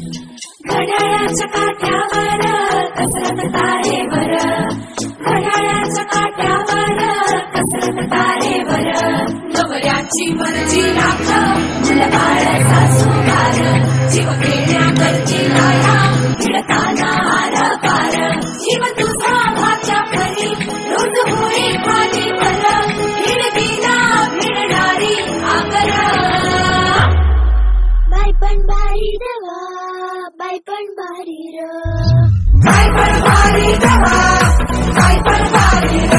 घड्याळाच्या काट्यावर कसरत तारेवर, घड्याळाच्या काट्यावर कसरत तारेवर, नवऱ्याची मर्जी राख मुलबाळ सासूबार, जीव घेण्याकरची लाया भिडताना आर पार, जीव तुझा भाच्या परी रोज होई खाली पर, भिडकीला भिडणारी आकर. बाई पण भारी देवा, बाई पण भारी र, बाई पण भारी देवा, बाई पण भारी र,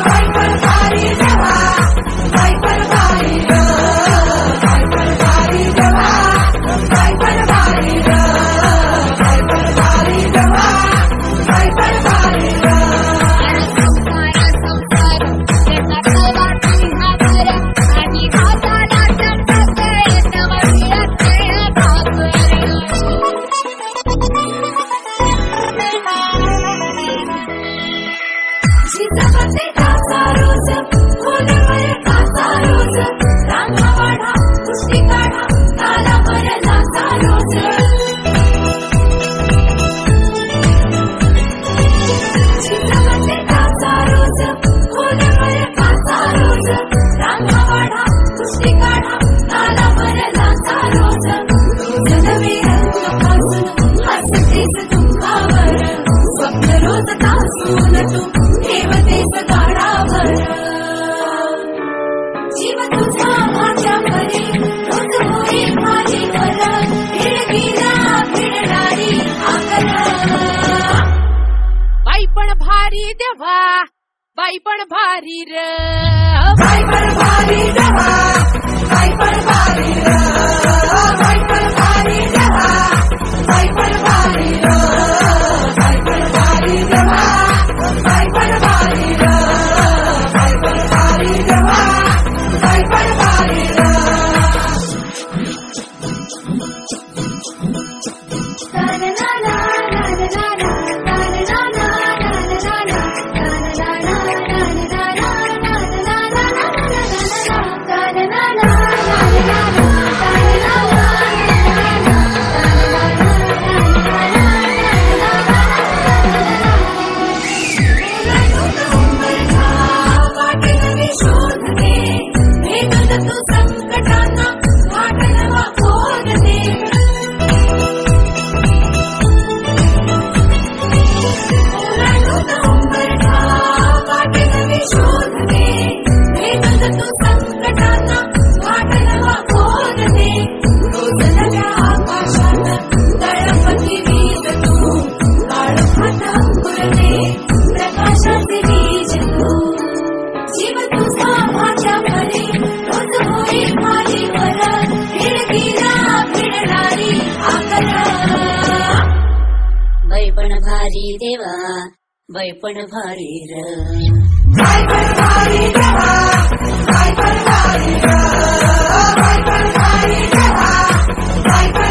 बाई पण भारी देवा, बाई पण भारी र, बाई पण भारी देवा, बाई पण भारी र, बाई पण भारी देवा, बाई पण भारी र. जिजाबाई काचा रोज, खोलीवर काचा रोज, रांगा वाढा, कुस्ती काढा, ताला भरलाचा रोज. जिजाबाई काचा रोज, खोलीवर काचा रोज, रांगा वाढा, कुस्ती काढा, ताला भरलाचा रोज. रोज नवे रंग पासून हसतेस दुःखावर, स्वप्न रोज तासून तू ठेवतेस गाडावर, जीव तुझा माझ्या परी रोज होई खाली वर, भिडकीला भिडणारी आकर. बाई पण भारी देवा, बाई पण भारी र, बाई पण भारी देवा, बाई पण भारी र, बाई पण भारी देवा, बाई पण भारी र, बाई पण भारी देवा, बाई पण भारी र, बाई पण भारी देवा, बाई पण भारी र. बाई पण भारी देवा, बाई पण भारी र, बाई पण भारी देवा, बाई पण भारी र, बाई पण भारी देवा, बाई पण